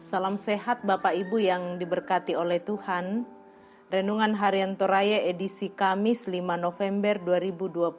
Salam sehat Bapak Ibu yang diberkati oleh Tuhan. Renungan Harian Toraya edisi Kamis 5 November 2020.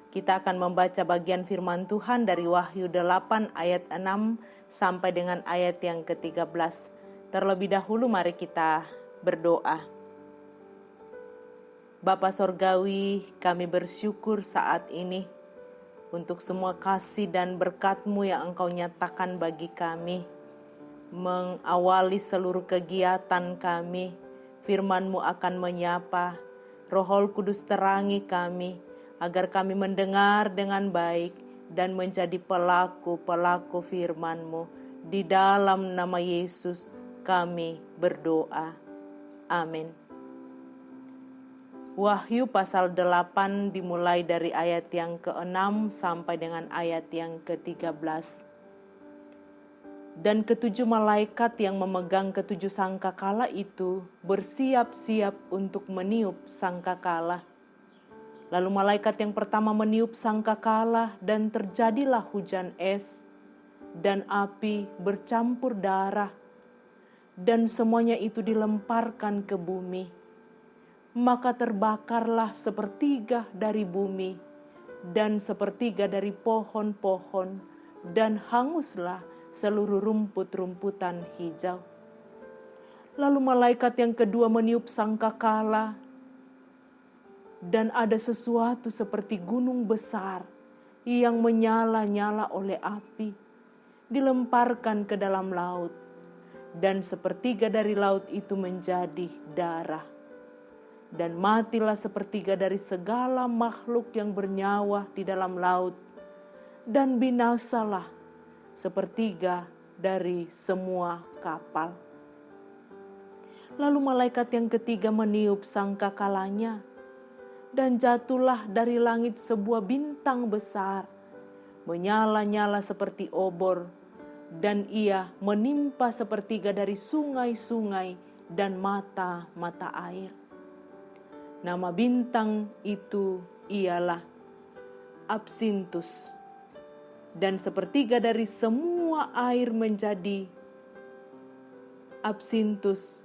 Kita akan membaca bagian firman Tuhan dari Wahyu 8 ayat 6 sampai dengan ayat yang ke-13. Terlebih dahulu mari kita berdoa. Bapa Sorgawi, kami bersyukur saat ini untuk semua kasih dan berkat-Mu yang Engkau nyatakan bagi kami. Mengawali seluruh kegiatan kami, firman-Mu akan menyapa, Roh Kudus terangi kami, agar kami mendengar dengan baik dan menjadi pelaku-pelaku firman-Mu. Di dalam nama Yesus kami berdoa. Amin. Wahyu pasal 8 dimulai dari ayat yang ke-6 sampai dengan ayat yang ke-13. Dan ketujuh malaikat yang memegang ketujuh sangkakala itu bersiap-siap untuk meniup sangkakala. Lalu malaikat yang pertama meniup sangkakala dan terjadilah hujan es dan api bercampur darah, dan semuanya itu dilemparkan ke bumi. Maka terbakarlah sepertiga dari bumi dan sepertiga dari pohon-pohon, dan hanguslah seluruh rumput-rumputan hijau. Lalu malaikat yang kedua meniup sangkakala, dan ada sesuatu seperti gunung besar yang menyala-nyala oleh api, dilemparkan ke dalam laut, dan sepertiga dari laut itu menjadi darah. Dan matilah sepertiga dari segala makhluk yang bernyawa di dalam laut, dan binasalah sepertiga dari semua kapal. Lalu malaikat yang ketiga meniup sangkakalanya, dan jatuhlah dari langit sebuah bintang besar, menyala-nyala seperti obor, dan ia menimpa sepertiga dari sungai-sungai dan mata-mata air. Nama bintang itu ialah Absinthus. Dan sepertiga dari semua air menjadi absinthus,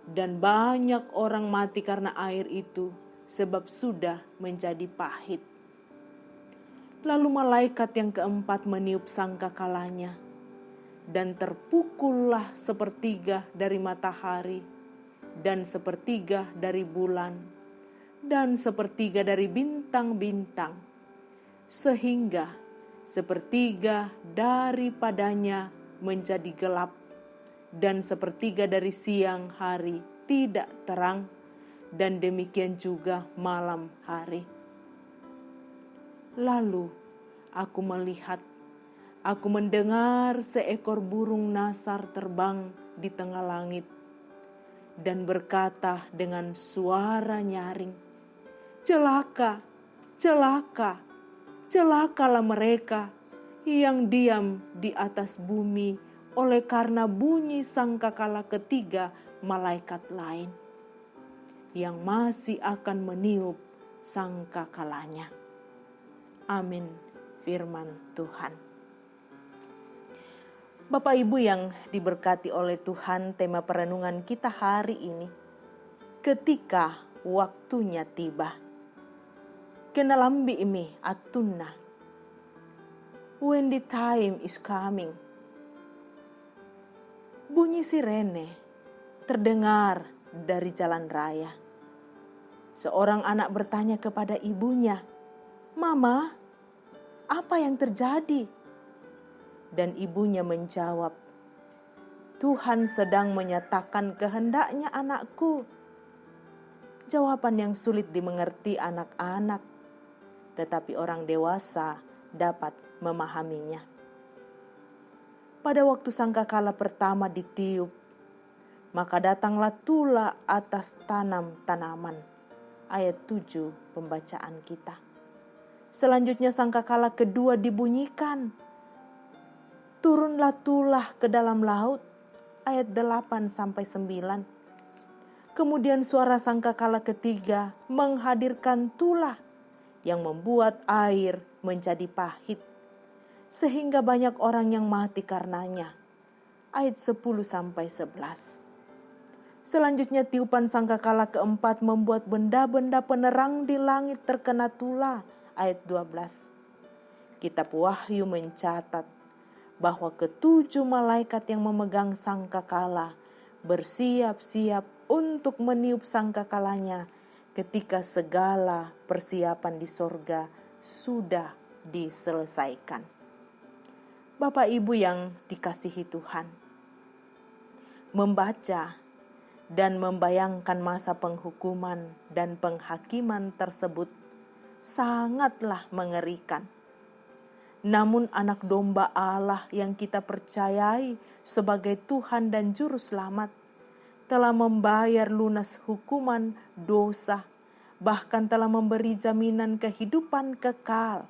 dan banyak orang mati karena air itu, sebab sudah menjadi pahit. Lalu malaikat yang keempat meniup sangkakalanya, dan terpukullah sepertiga dari matahari, dan sepertiga dari bulan, dan sepertiga dari bintang-bintang, sehingga sepertiga daripadanya menjadi gelap, dan sepertiga dari siang hari tidak terang, dan demikian juga malam hari. Lalu aku mendengar seekor burung nasar terbang di tengah langit, dan berkata dengan suara nyaring, "Celaka, celaka! Celakalah mereka yang diam di atas bumi oleh karena bunyi sangkakala ketiga malaikat lain yang masih akan meniup sangkakalanya." Amin. Firman Tuhan. Bapak Ibu yang diberkati oleh Tuhan, tema perenungan kita hari ini, ketika waktunya tiba. Kenalambi imi atunna. When the time is coming. Bunyi sirene terdengar dari jalan raya. Seorang anak bertanya kepada ibunya, "Mama, apa yang terjadi?" Dan ibunya menjawab, "Tuhan sedang menyatakan kehendaknya anakku." Jawaban yang sulit dimengerti anak-anak, tetapi orang dewasa dapat memahaminya. Pada waktu sangkakala pertama ditiup, maka datanglah tula atas tanam-tanaman. Ayat 7 pembacaan kita. Selanjutnya sangkakala kedua dibunyikan. Turunlah tulah ke dalam laut. Ayat 8-9. Kemudian suara sangkakala ketiga menghadirkan tulah yang membuat air menjadi pahit, sehingga banyak orang yang mati karenanya. ayat 10-11. Selanjutnya tiupan sangkakala keempat membuat benda-benda penerang di langit terkena tula, ayat 12. Kitab Wahyu mencatat bahwa ketujuh malaikat yang memegang sangkakala bersiap-siap untuk meniup sangkakalanya ketika segala persiapan di sorga sudah diselesaikan. Bapak Ibu yang dikasihi Tuhan, membaca dan membayangkan masa penghukuman dan penghakiman tersebut sangatlah mengerikan. Namun anak domba Allah yang kita percayai sebagai Tuhan dan Juru Selamat telah membayar lunas hukuman dosa, bahkan telah memberi jaminan kehidupan kekal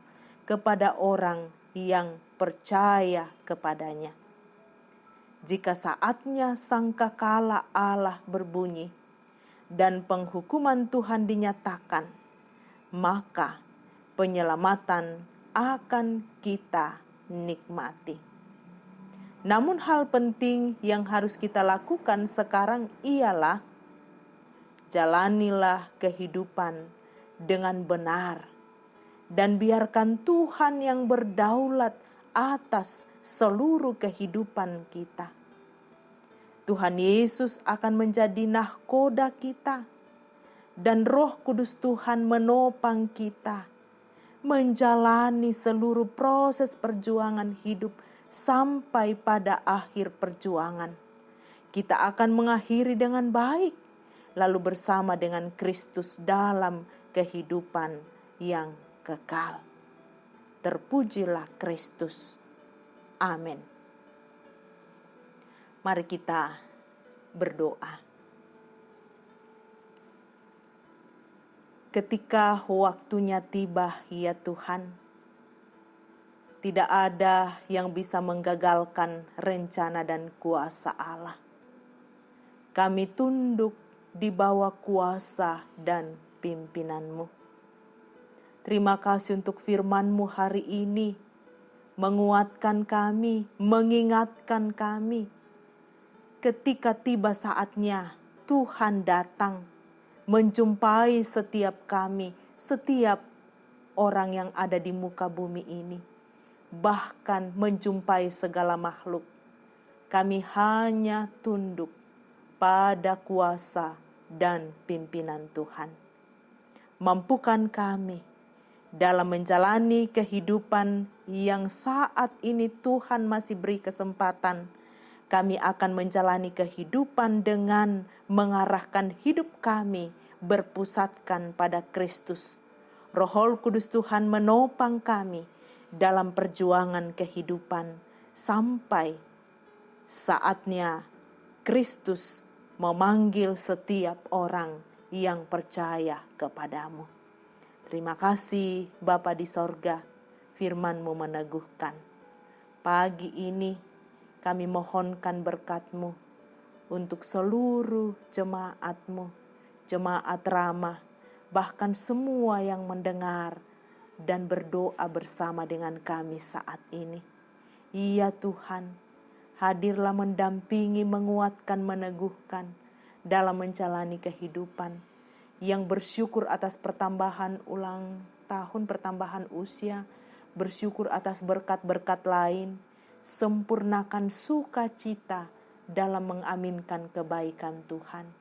kepada orang yang percaya kepadanya. Jika saatnya sangkakala Allah berbunyi dan penghukuman Tuhan dinyatakan, maka penyelamatan akan kita nikmati. Namun hal penting yang harus kita lakukan sekarang ialah jalanilah kehidupan dengan benar dan biarkan Tuhan yang berdaulat atas seluruh kehidupan kita. Tuhan Yesus akan menjadi nahkoda kita dan Roh Kudus Tuhan menopang kita menjalani seluruh proses perjuangan hidup sampai pada akhir perjuangan. Kita akan mengakhiri dengan baik, lalu bersama dengan Kristus dalam kehidupan yang kekal. Terpujilah Kristus. Amin. Mari kita berdoa. Ketika waktunya tiba, ya Tuhan, tidak ada yang bisa menggagalkan rencana dan kuasa Allah. Kami tunduk di bawah kuasa dan pimpinan-Mu. Terima kasih untuk firman-Mu hari ini, menguatkan kami, mengingatkan kami. Ketika tiba saatnya, Tuhan datang menjumpai setiap kami, setiap orang yang ada di muka bumi ini, bahkan menjumpai segala makhluk. Kami hanya tunduk pada kuasa dan pimpinan Tuhan. Mampukan kami dalam menjalani kehidupan yang saat ini Tuhan masih beri kesempatan. Kami akan menjalani kehidupan dengan mengarahkan hidup kami berpusatkan pada Kristus. Roh Kudus Tuhan menopang kami dalam perjuangan kehidupan sampai saatnya Kristus memanggil setiap orang yang percaya kepadamu. Terima kasih Bapa di sorga, firman-Mu meneguhkan. Pagi ini kami mohonkan berkat-Mu untuk seluruh jemaat-Mu, jemaat ramah, bahkan semua yang mendengar dan berdoa bersama dengan kami saat ini. Iya Tuhan, hadirlah mendampingi, menguatkan, meneguhkan dalam menjalani kehidupan, yang bersyukur atas pertambahan ulang tahun, pertambahan usia, bersyukur atas berkat-berkat lain. Sempurnakan sukacita dalam mengaminkan kebaikan Tuhan.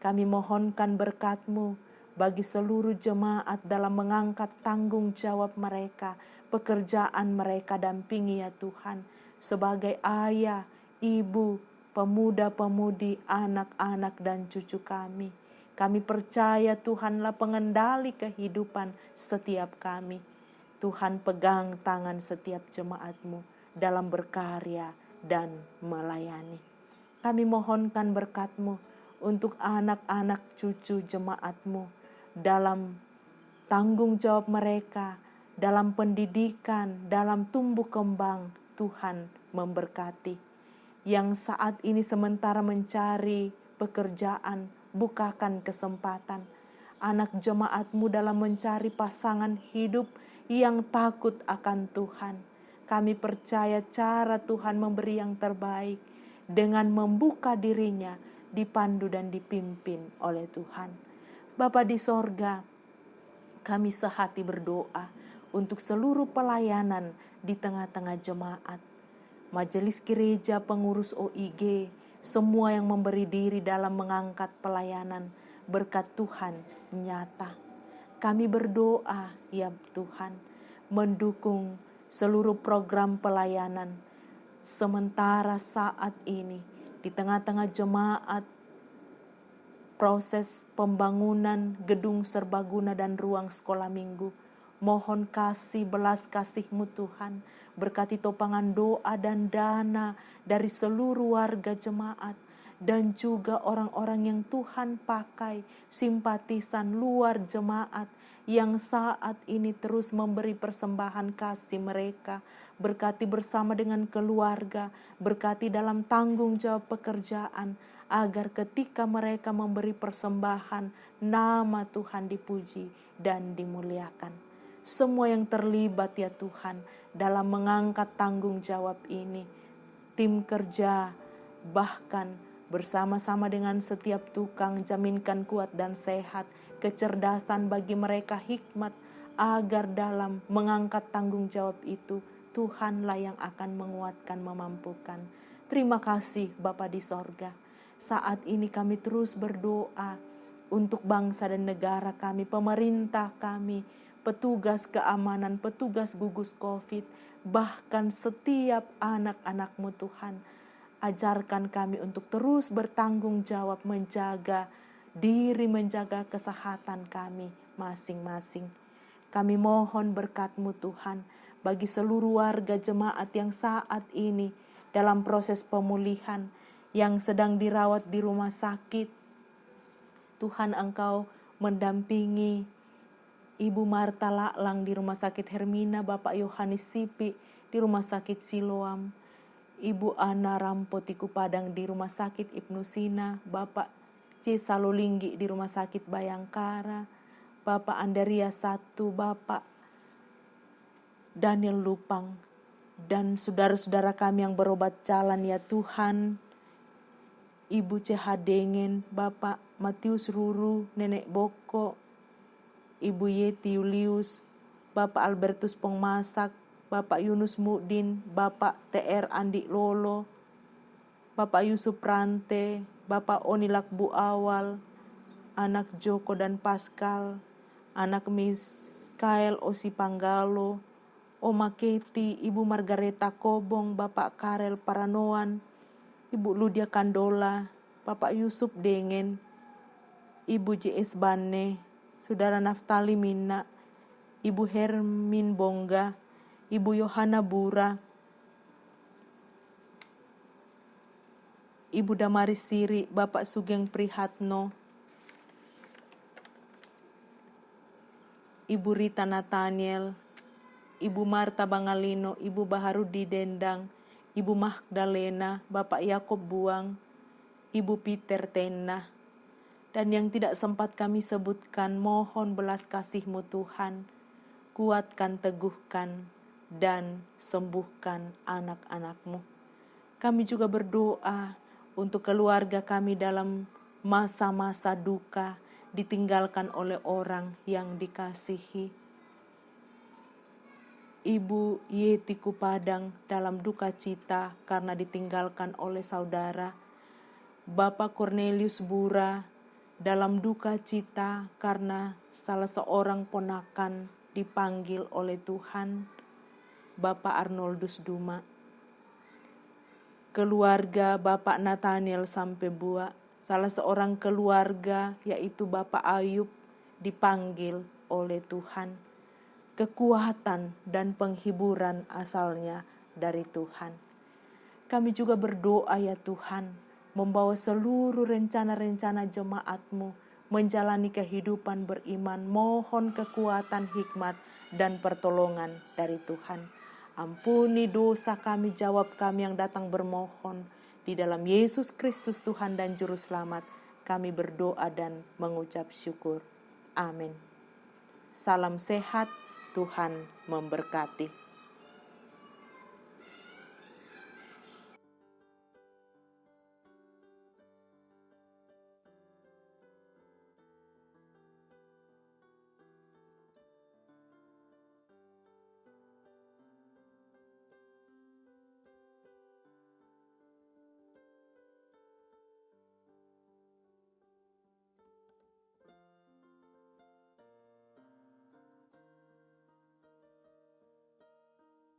Kami mohonkan berkat-Mu bagi seluruh jemaat dalam mengangkat tanggung jawab mereka, pekerjaan mereka. Dampingi ya Tuhan, sebagai ayah, ibu, pemuda-pemudi, anak-anak dan cucu kami. Kami percaya Tuhanlah pengendali kehidupan setiap kami. Tuhan pegang tangan setiap jemaat-Mu dalam berkarya dan melayani. Kami mohonkan berkat-Mu untuk anak-anak cucu jemaat-Mu dalam tanggung jawab mereka, dalam pendidikan, dalam tumbuh kembang. Tuhan memberkati. Yang saat ini sementara mencari pekerjaan, bukakan kesempatan. Anak jemaat-Mu dalam mencari pasangan hidup yang takut akan Tuhan. Kami percaya cara Tuhan memberi yang terbaik. dengan membuka dirinya dipandu dan dipimpin oleh Tuhan. Bapa di sorga, kami sehati berdoa untuk seluruh pelayanan di tengah-tengah jemaat, majelis gereja, pengurus OIG, semua yang memberi diri dalam mengangkat pelayanan, berkat Tuhan nyata. Kami berdoa, ya Tuhan, mendukung seluruh program pelayanan. Sementara saat ini, di tengah-tengah jemaat, proses pembangunan gedung serbaguna dan ruang sekolah minggu, mohon kasih belas kasih-Mu Tuhan, berkati topangan doa dan dana dari seluruh warga jemaat, dan juga orang-orang yang Tuhan pakai, simpatisan luar jemaat, yang saat ini terus memberi persembahan kasih mereka. Berkati bersama dengan keluarga, berkati dalam tanggung jawab pekerjaan, agar ketika mereka memberi persembahan, nama Tuhan dipuji dan dimuliakan. Semua yang terlibat ya Tuhan dalam mengangkat tanggung jawab ini, tim kerja, bahkan bersama-sama dengan setiap tukang, jaminkan kuat dan sehat, kecerdasan bagi mereka, hikmat, agar dalam mengangkat tanggung jawab itu, Tuhanlah yang akan menguatkan, memampukan. Terima kasih Bapa di sorga. Saat ini kami terus berdoa untuk bangsa dan negara kami, pemerintah kami, petugas keamanan, petugas gugus COVID, bahkan setiap anak-anak-Mu Tuhan. Ajarkan kami untuk terus bertanggung jawab menjaga diri, menjaga kesehatan kami masing-masing. Kami mohon berkat-Mu Tuhan bagi seluruh warga jemaat yang saat ini dalam proses pemulihan, yang sedang dirawat di rumah sakit. Tuhan, Engkau mendampingi Ibu Marta Laklang di Rumah Sakit Hermina, Bapak Yohanes Sipi di Rumah Sakit Siloam, Ibu Ana Rampotiku Padang di Rumah Sakit Ibnu Sina, Bapak C. Salolinggi di Rumah Sakit Bayangkara, Bapak Andaria Satu, Bapak Daniel Lupang, dan saudara-saudara kami yang berobat jalan ya Tuhan, Ibu C.H. Dengen, Bapak Matius Ruru, Nenek Boko, Ibu Yeti Julius, Bapak Albertus Pongmasak, Bapak Yunus Mudin, Bapak TR Andi Lolo, Bapak Yusuf Rante, Bapak Onilak Bu Awal, anak Joko dan Pascal, anak Miskael Osi Panggalo, Oma Keti, Ibu Margareta Kobong, Bapak Karel Paranoan, Ibu Ludia Kandola, Bapak Yusuf Dengen, Ibu J.S. Bane, Saudara Naftali Mina, Ibu Hermin Bongga, Ibu Yohana Bura, Ibu Damaris Siri, Bapak Sugeng Prihatno, Ibu Rita Nathaniel, Ibu Marta Bangalino, Ibu Baharudi Dendang, Ibu Magdalena, Bapak Yakob Buang, Ibu Peter Tena, dan yang tidak sempat kami sebutkan, mohon belas kasih-Mu Tuhan, kuatkan, teguhkan, dan sembuhkan anak-anak-Mu. Kami juga berdoa untuk keluarga kami dalam masa-masa duka, ditinggalkan oleh orang yang dikasihi. Ibu Yeti Kupadang dalam duka cita karena ditinggalkan oleh saudara. Bapak Cornelius Bura dalam duka cita karena salah seorang ponakan dipanggil oleh Tuhan. Bapak Arnoldus Duma. Keluarga Bapak Nathaniel Sampebua, salah seorang keluarga yaitu Bapak Ayub dipanggil oleh Tuhan. Kekuatan dan penghiburan asalnya dari Tuhan. Kami juga berdoa ya Tuhan, membawa seluruh rencana-rencana jemaat-Mu menjalani kehidupan beriman, mohon kekuatan, hikmat, dan pertolongan dari Tuhan. Ampuni dosa kami, jawab kami yang datang bermohon. Di dalam Yesus Kristus Tuhan dan Juru Selamat, kami berdoa dan mengucap syukur. Amin. Salam sehat, Tuhan memberkati.